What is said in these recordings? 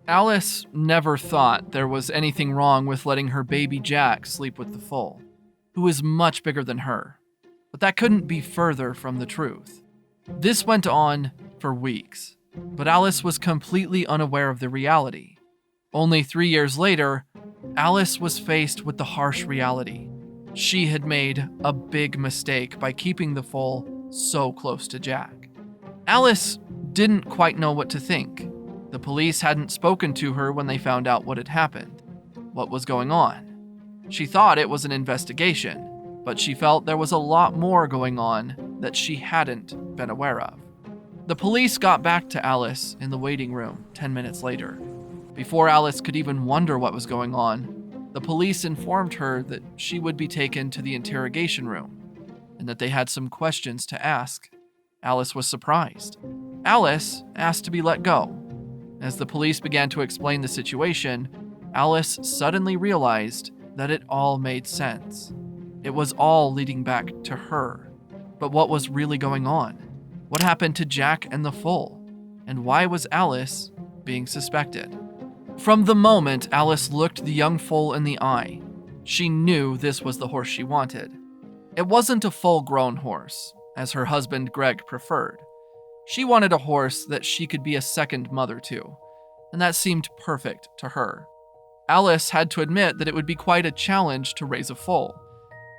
Alice never thought there was anything wrong with letting her baby Jack sleep with the foal, who is much bigger than her. But that couldn't be further from the truth. This went on for weeks, but Alice was completely unaware of the reality. Only 3 years later, Alice was faced with the harsh reality. She had made a big mistake by keeping the foal so close to Jack. Alice didn't quite know what to think. The police hadn't spoken to her when they found out what had happened. What was going on? She thought it was an investigation, but she felt there was a lot more going on that she hadn't been aware of. The police got back to Alice in the waiting room 10 minutes later. Before Alice could even wonder what was going on, the police informed her that she would be taken to the interrogation room and that they had some questions to ask. Alice was surprised. Alice asked to be let go. As the police began to explain the situation, Alice suddenly realized that it all made sense. It was all leading back to her. But what was really going on? What happened to Jack and the foal? And why was Alice being suspected? From the moment Alice looked the young foal in the eye, she knew this was the horse she wanted. It wasn't a full-grown horse, as her husband Greg preferred. She wanted a horse that she could be a second mother to, and that seemed perfect to her. Alice had to admit that it would be quite a challenge to raise a foal.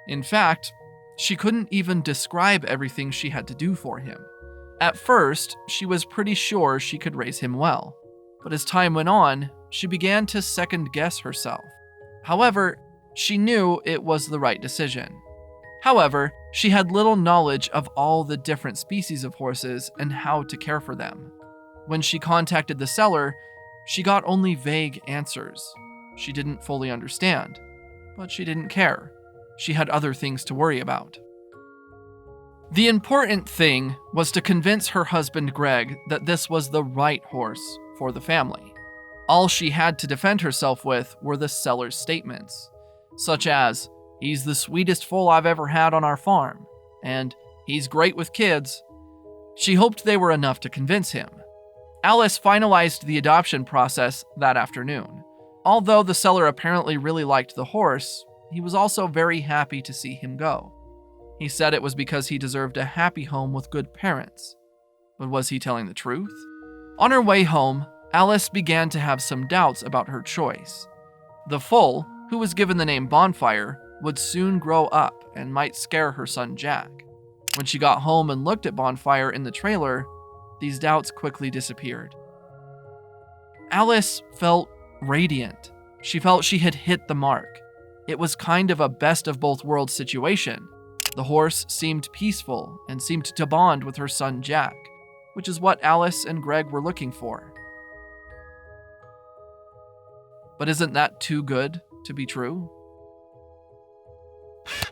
In fact, she couldn't even describe everything she had to do for him. At first, she was pretty sure she could raise him well, but as time went on, she began to second-guess herself. However, she knew it was the right decision. However, she had little knowledge of all the different species of horses and how to care for them. When she contacted the seller, she got only vague answers. She didn't fully understand, but she didn't care. She had other things to worry about. The important thing was to convince her husband Greg that this was the right horse for the family. All she had to defend herself with were the seller's statements, such as, "He's the sweetest foal I've ever had on our farm," and "He's great with kids." She hoped they were enough to convince him. Alice finalized the adoption process that afternoon. Although the seller apparently really liked the horse, he was also very happy to see him go. He said it was because he deserved a happy home with good parents. But was he telling the truth? On her way home, Alice began to have some doubts about her choice. The foal, who was given the name Bonfire, would soon grow up and might scare her son Jack. When she got home and looked at Bonfire in the trailer, these doubts quickly disappeared. Alice felt radiant. She felt she had hit the mark. It was kind of a best of both worlds situation. The horse seemed peaceful and seemed to bond with her son Jack, which is what Alice and Greg were looking for. But isn't that too good to be true?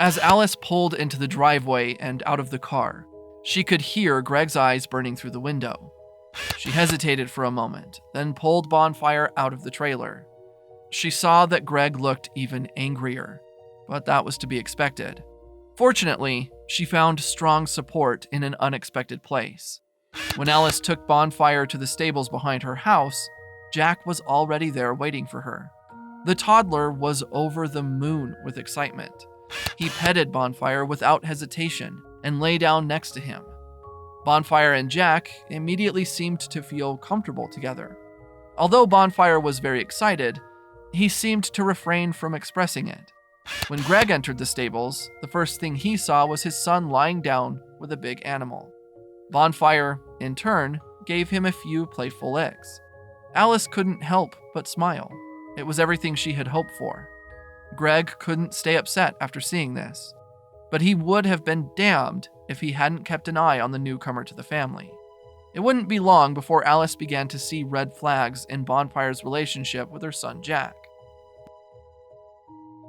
As Alice pulled into the driveway and out of the car, she could hear Greg's eyes burning through the window. She hesitated for a moment, then pulled Bonfire out of the trailer. She saw that Greg looked even angrier, but that was to be expected. Fortunately, she found strong support in an unexpected place. When Alice took Bonfire to the stables behind her house, Jack was already there waiting for her. The toddler was over the moon with excitement. He petted Bonfire without hesitation and lay down next to him. Bonfire and Jack immediately seemed to feel comfortable together. Although Bonfire was very excited, he seemed to refrain from expressing it. When Greg entered the stables, the first thing he saw was his son lying down with a big animal. Bonfire, in turn, gave him a few playful licks. Alice couldn't help but smile. It was everything she had hoped for. Greg couldn't stay upset after seeing this, but he would have been damned if he hadn't kept an eye on the newcomer to the family. It wouldn't be long before Alice began to see red flags in Bonfire's relationship with her son Jack.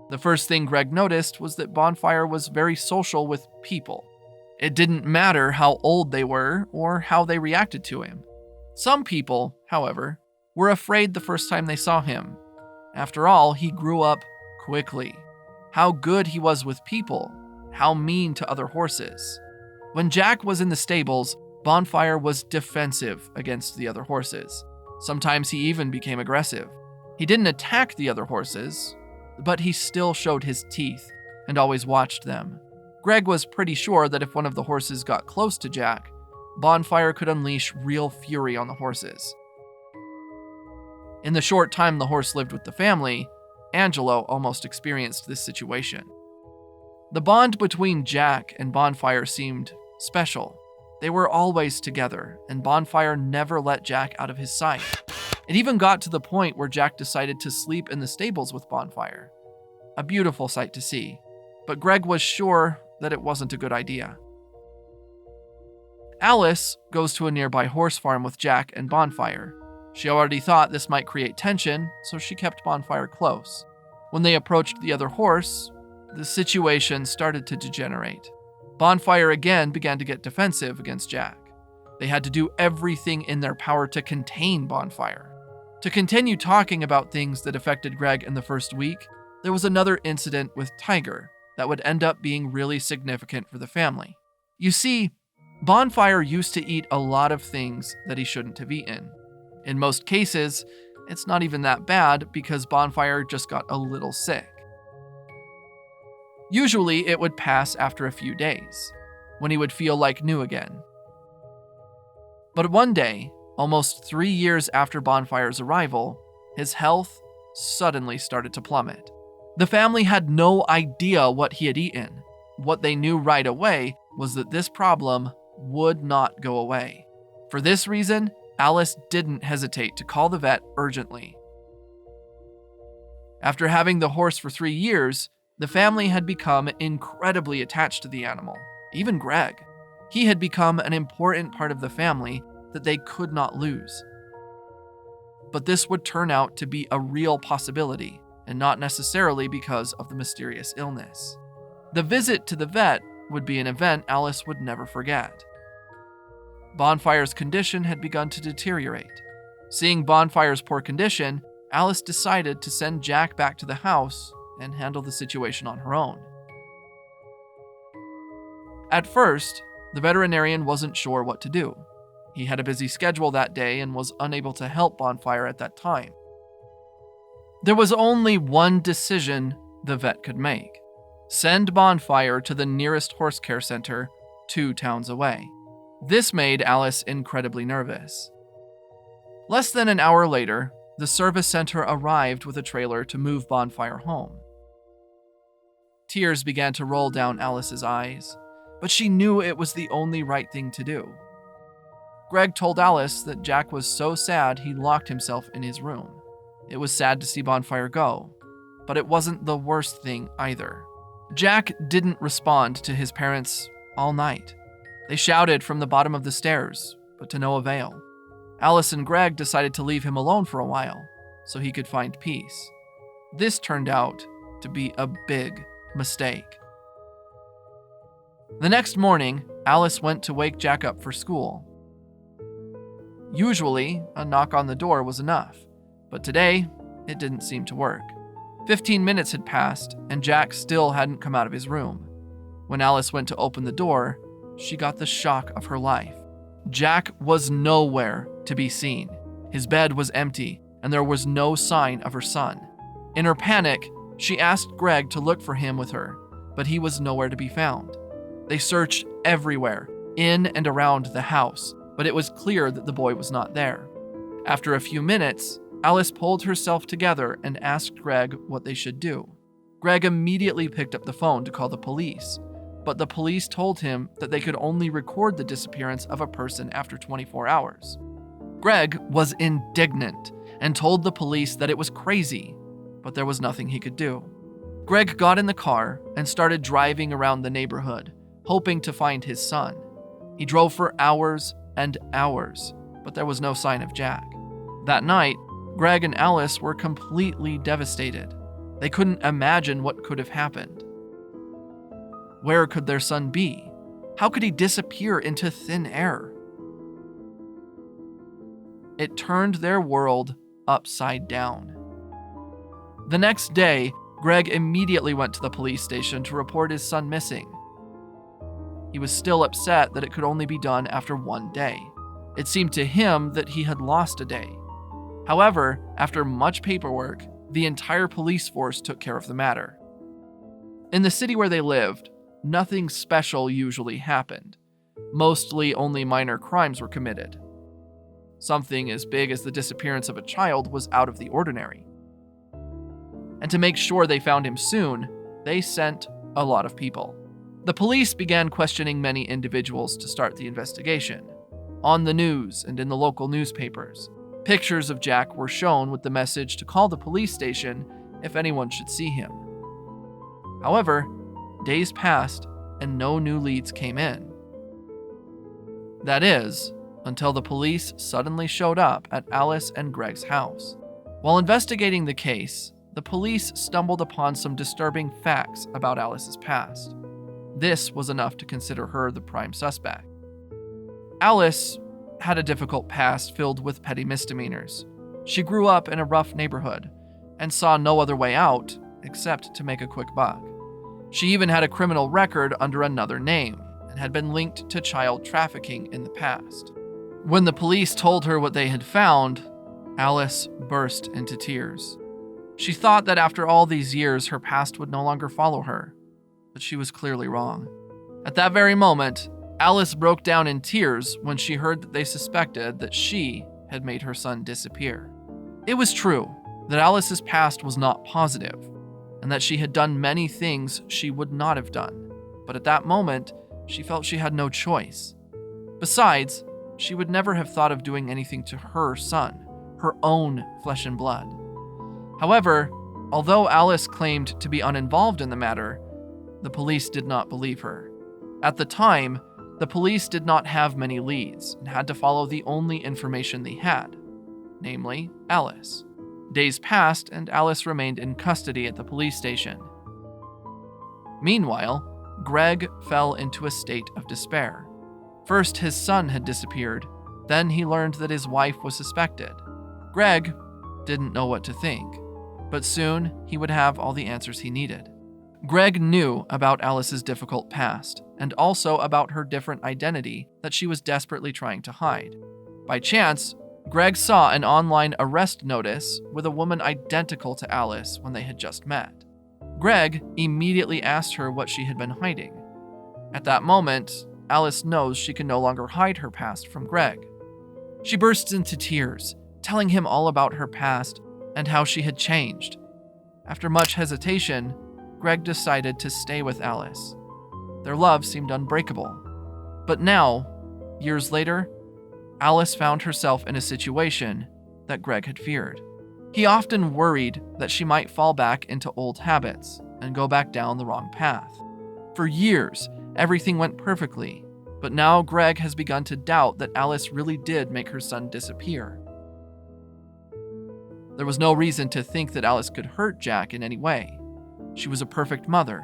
The first thing Greg noticed was that Bonfire was very social with people. It didn't matter how old they were or how they reacted to him. Some people, however, were afraid the first time they saw him. After all, he grew up quickly. How good he was with people, how mean to other horses. When Jack was in the stables, Bonfire was defensive against the other horses. Sometimes he even became aggressive. He didn't attack the other horses, but he still showed his teeth and always watched them. Greg was pretty sure that if one of the horses got close to Jack, Bonfire could unleash real fury on the horses. In the short time the horse lived with the family, Angelo almost experienced this situation. The bond between Jack and Bonfire seemed special. They were always together, and Bonfire never let Jack out of his sight. It even got to the point where Jack decided to sleep in the stables with Bonfire. A beautiful sight to see, but Greg was sure that it wasn't a good idea. Alice goes to a nearby horse farm with Jack and Bonfire. She already thought this might create tension, so she kept Bonfire close. When they approached the other horse, the situation started to degenerate. Bonfire again began to get defensive against Jack. They had to do everything in their power to contain Bonfire. To continue talking about things that affected Greg in the first week, there was another incident with Tiger that would end up being really significant for the family. You see, Bonfire used to eat a lot of things that he shouldn't have eaten. In most cases, it's not even that bad because Bonfire just got a little sick. Usually, it would pass after a few days, when he would feel like new again. But one day, almost 3 years after Bonfire's arrival, his health suddenly started to plummet. The family had no idea what he had eaten. What they knew right away was that this problem would not go away. For this reason, Alice didn't hesitate to call the vet urgently. After having the horse for 3 years, the family had become incredibly attached to the animal, even Greg. He had become an important part of the family that they could not lose. But this would turn out to be a real possibility, and not necessarily because of the mysterious illness. The visit to the vet would be an event Alice would never forget. Bonfire's condition had begun to deteriorate. Seeing Bonfire's poor condition, Alice decided to send Jack back to the house and handle the situation on her own. At first, the veterinarian wasn't sure what to do. He had a busy schedule that day and was unable to help Bonfire at that time. There was only one decision the vet could make: send Bonfire to the nearest horse care center 2 towns away. This made Alice incredibly nervous. Less than an hour later, the service center arrived with a trailer to move Bonfire home. Tears began to roll down Alice's eyes, but she knew it was the only right thing to do. Greg told Alice that Jack was so sad he locked himself in his room. It was sad to see Bonfire go, but it wasn't the worst thing either. Jack didn't respond to his parents all night. They shouted from the bottom of the stairs, but to no avail. Alice and Greg decided to leave him alone for a while, so he could find peace. This turned out to be a big mistake. The next morning, Alice went to wake Jack up for school. Usually, a knock on the door was enough, but today, it didn't seem to work. 15 minutes had passed, and Jack still hadn't come out of his room. When Alice went to open the door, she got the shock of her life. Jack was nowhere to be seen. His bed was empty, and there was no sign of her son. In her panic, she asked Greg to look for him with her, but he was nowhere to be found. They searched everywhere, in and around the house, but it was clear that the boy was not there. After a few minutes, Alice pulled herself together and asked Greg what they should do. Greg immediately picked up the phone to call the police, but the police told him that they could only record the disappearance of a person after 24 hours. Greg was indignant and told the police that it was crazy, but there was nothing he could do. Greg got in the car and started driving around the neighborhood, hoping to find his son. He drove for hours and hours, but there was no sign of Jack. That night, Greg and Alice were completely devastated. They couldn't imagine what could have happened. Where could their son be? How could he disappear into thin air? It turned their world upside down. The next day, Greg immediately went to the police station to report his son missing. He was still upset that it could only be done after 1 day. It seemed to him that he had lost a day. However, after much paperwork, the entire police force took care of the matter. In the city where they lived, nothing special usually happened. Mostly only minor crimes were committed. Something as big as the disappearance of a child was out of the ordinary. And to make sure they found him soon, they sent a lot of people. The police began questioning many individuals to start the investigation. On the news and in the local newspapers, pictures of Jack were shown with the message to call the police station if anyone should see him. However, days passed and no new leads came in. That is, until the police suddenly showed up at Alice and Greg's house. While investigating the case, the police stumbled upon some disturbing facts about Alice's past. This was enough to consider her the prime suspect. Alice had a difficult past filled with petty misdemeanors. She grew up in a rough neighborhood and saw no other way out except to make a quick buck. She even had a criminal record under another name and had been linked to child trafficking in the past. When the police told her what they had found, Alice burst into tears. She thought that after all these years, her past would no longer follow her, but she was clearly wrong. At that very moment, Alice broke down in tears when she heard that they suspected that she had made her son disappear. It was true that Alice's past was not positive, and that she had done many things she would not have done, but at that moment, she felt she had no choice. Besides, she would never have thought of doing anything to her son, her own flesh and blood. However, although Alice claimed to be uninvolved in the matter, the police did not believe her. At the time, the police did not have many leads and had to follow the only information they had, namely Alice. Days passed and Alice remained in custody at the police station. Meanwhile, Greg fell into a state of despair. First, his son had disappeared, then he learned that his wife was suspected. Greg didn't know what to think, but soon he would have all the answers he needed. Greg knew about Alice's difficult past, and also about her different identity that she was desperately trying to hide. By chance, Greg saw an online arrest notice with a woman identical to Alice when they had just met. Greg immediately asked her what she had been hiding. At that moment, Alice knows she can no longer hide her past from Greg. She bursts into tears, telling him all about her past and how she had changed. After much hesitation, Greg decided to stay with Alice. Their love seemed unbreakable. But now, years later, Alice found herself in a situation that Greg had feared. He often worried that she might fall back into old habits and go back down the wrong path. For years, everything went perfectly, but now Greg has begun to doubt that Alice really did make her son disappear. There was no reason to think that Alice could hurt Jack in any way. She was a perfect mother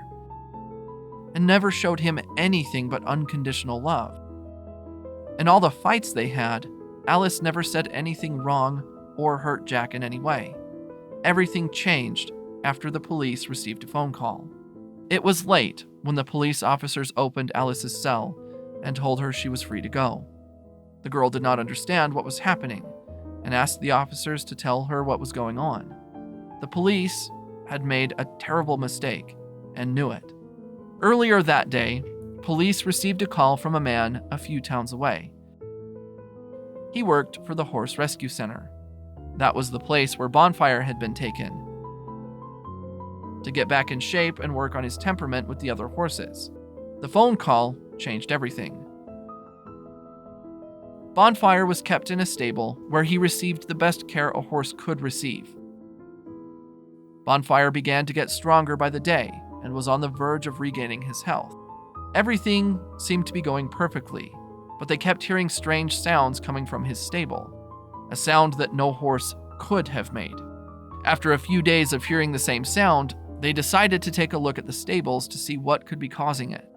and never showed him anything but unconditional love. In all the fights they had, Alice never said anything wrong or hurt Jack in any way. Everything changed after the police received a phone call. It was late when the police officers opened Alice's cell and told her she was free to go. The girl did not understand what was happening and asked the officers to tell her what was going on. The police had made a terrible mistake and knew it. Earlier that day, police received a call from a man a few towns away. He worked for the Horse Rescue Center. That was the place where Bonfire had been taken to get back in shape and work on his temperament with the other horses. The phone call changed everything. Bonfire was kept in a stable where he received the best care a horse could receive. Bonfire began to get stronger by the day and was on the verge of regaining his health. Everything seemed to be going perfectly, but they kept hearing strange sounds coming from his stable, a sound that no horse could have made. After a few days of hearing the same sound, they decided to take a look at the stables to see what could be causing it.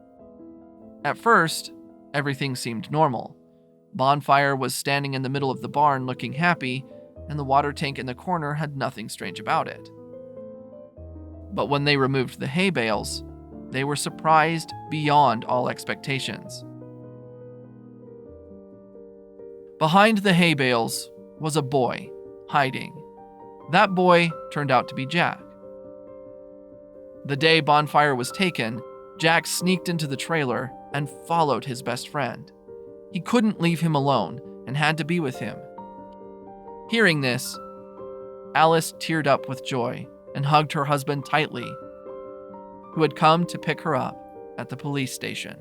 At first, everything seemed normal. Bonfire was standing in the middle of the barn looking happy, and the water tank in the corner had nothing strange about it. But when they removed the hay bales, they were surprised beyond all expectations. Behind the hay bales was a boy, hiding. That boy turned out to be Jack. The day Bonfire was taken, Jack sneaked into the trailer and followed his best friend. He couldn't leave him alone and had to be with him. Hearing this, Alice teared up with joy and hugged her husband tightly, who had come to pick her up at the police station.